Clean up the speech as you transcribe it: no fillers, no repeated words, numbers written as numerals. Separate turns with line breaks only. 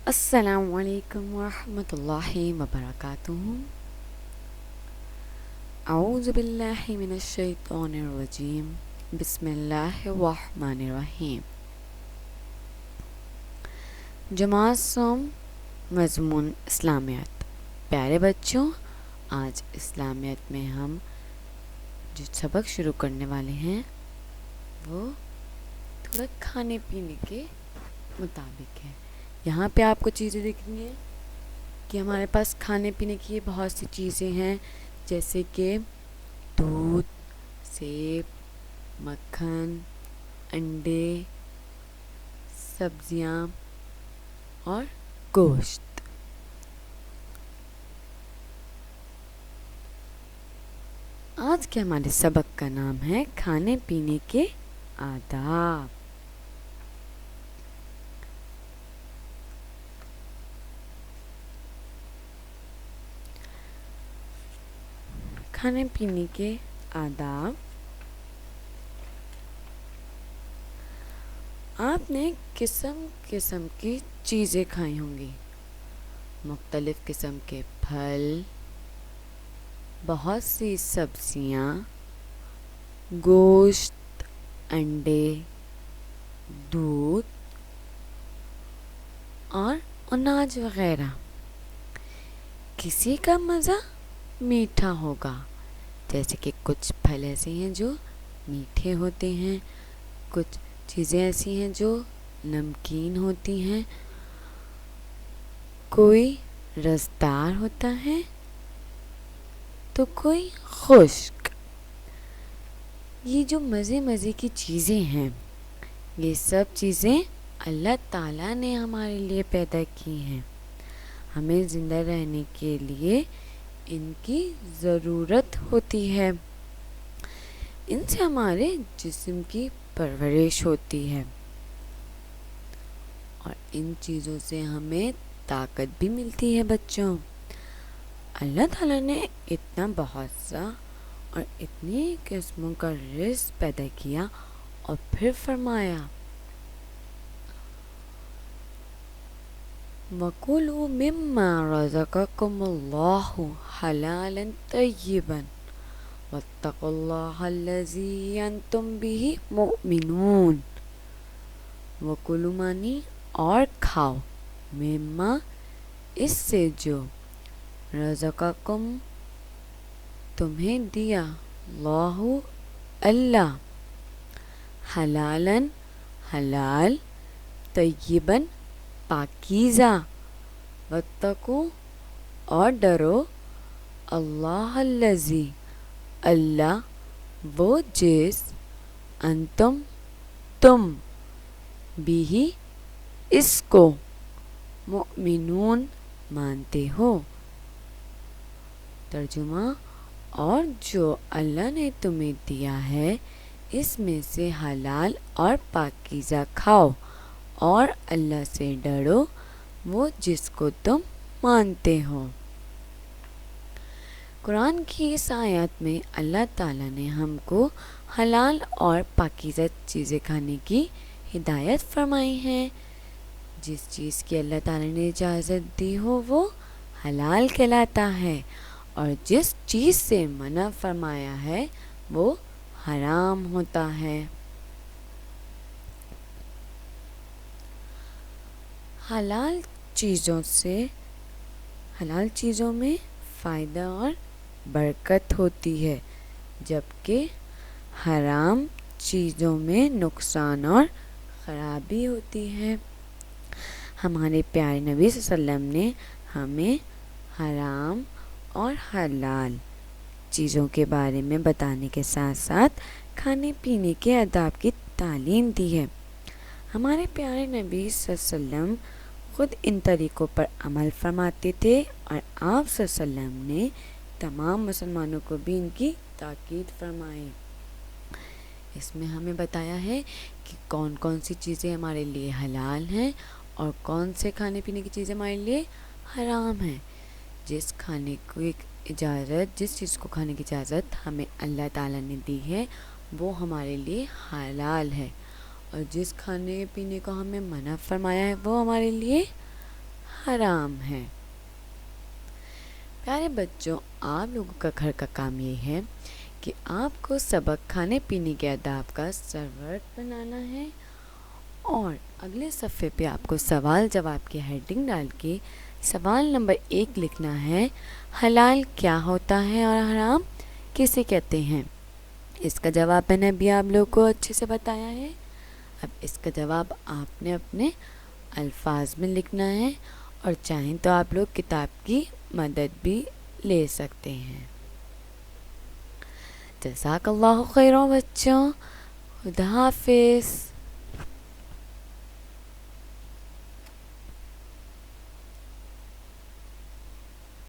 السلام علیکم ورحمۃ اللہ وبرکاتہ۔ اعوذ باللہ من الشیطان الرجیم، بسم اللہ الرحمن الرحیم۔ جماعت سوم، مضمون اسلامیات۔ پیارے بچوں، آج اسلامیات میں ہم جو سبق شروع کرنے والے ہیں وہ تھوڑا کھانے پینے کے مطابق ہے۔ یہاں پہ آپ کو چیزیں دکھ رہی ہیں کہ ہمارے پاس کھانے پینے کی بہت سی چیزیں ہیں، جیسے کہ دودھ، سیب، مکھن، انڈے، سبزیاں اور گوشت۔ آج کے ہمارے سبق کا نام ہے کھانے پینے کے آداب۔ کھانے پینے کے آداب۔ آپ نے قسم قسم کی چیزیں کھائی ہوں گی، مختلف قسم کے پھل، بہت سی سبزیاں، گوشت، انڈے، دودھ اور اناج وغیرہ۔ کسی کا مزہ میٹھا ہوگا، جیسے کہ کچھ پھل ایسے ہیں جو میٹھے ہوتے ہیں، کچھ چیزیں ایسی ہیں جو نمکین ہوتی ہیں، کوئی رسدار ہوتا ہے تو کوئی خشک۔ یہ جو مزے مزے کی چیزیں ہیں، یہ سب چیزیں اللہ تعالیٰ نے ہمارے لیے پیدا کی ہیں۔ ہمیں زندہ رہنے کے لیے ان کی ضرورت ہوتی ہے، ان سے ہمارے جسم کی پرورش ہوتی ہے اور ان چیزوں سے ہمیں طاقت بھی ملتی ہے۔ بچوں، اللہ تعالیٰ نے اتنا بہت سا اور اتنی قسموں کا رزق پیدا کیا اور پھر فرمایا وَكُلُوا مِمَّا رَزَقَكُمُ اللَّهُ حَلَالًا طَيِّبًا وَاتَّقُوا اللَّهَ الَّذِي أَنْتُمْ بِهِ مُؤْمِنُونَ۔ وَكُلُوا مانی اور کھاؤ، مما اس سے جو رزقکم تمہیں دیا، اللہ اللہ، حلالاً حلال، طیباً پاکیزہ، واتقوا اور ڈرو، اللہ الذی اللہ وہ جس، انتم تم، بھی اس کو، مؤمنون مانتے ہو۔ ترجمہ، اور جو اللہ نے تمہیں دیا ہے اس میں سے حلال اور پاکیزہ کھاؤ اور اللہ سے ڈرو، وہ جس کو تم مانتے ہو۔ قرآن کی اس آیات میں اللہ تعالیٰ نے ہم کو حلال اور پاکیزہ چیزیں کھانے کی ہدایت فرمائی ہے۔ جس چیز کی اللہ تعالیٰ نے اجازت دی ہو وہ حلال کہلاتا ہے، اور جس چیز سے منع فرمایا ہے وہ حرام ہوتا ہے۔ حلال چیزوں میں فائدہ اور برکت ہوتی ہے، جبکہ حرام چیزوں میں نقصان اور خرابی ہوتی ہے۔ ہمارے پیارے نبی صلی اللہ علیہ وسلم نے ہمیں حرام اور حلال چیزوں کے بارے میں بتانے کے ساتھ ساتھ کھانے پینے کے آداب کی تعلیم دی ہے۔ ہمارے پیارے نبی صلی اللہ علیہ وسلم خود ان طریقوں پر عمل فرماتے تھے، اور آپ صلی اللہ علیہ وسلم نے تمام مسلمانوں کو بھی ان کی تاکید فرمائی۔ اس میں ہمیں بتایا ہے کہ کون کون سی چیزیں ہمارے لیے حلال ہیں اور کون سے کھانے پینے کی چیزیں ہمارے لیے حرام ہیں۔ جس چیز کو کھانے کی اجازت ہمیں اللہ تعالیٰ نے دی ہے وہ ہمارے لیے حلال ہے، اور جس کھانے پینے کو ہمیں منع فرمایا ہے وہ ہمارے لیے حرام ہے۔ پیارے بچوں، آپ لوگوں کا گھر کا کام یہ ہے کہ آپ کو سبق کھانے پینے کے آداب کا سرورق بنانا ہے، اور اگلے صفحے پہ آپ کو سوال جواب کی ہیڈنگ ڈال کے سوال نمبر 1 لکھنا ہے، حلال کیا ہوتا ہے اور حرام کسے کہتے ہیں؟ اس کا جواب میں نے ابھی آپ لوگوں کو اچھے سے بتایا ہے۔ اب اس کا جواب آپ نے اپنے الفاظ میں لکھنا ہے، اور چاہیں تو آپ لوگ کتاب کی مدد بھی لے سکتے ہیں۔ جزاک اللہ خیروں بچوں، خدا حافظ۔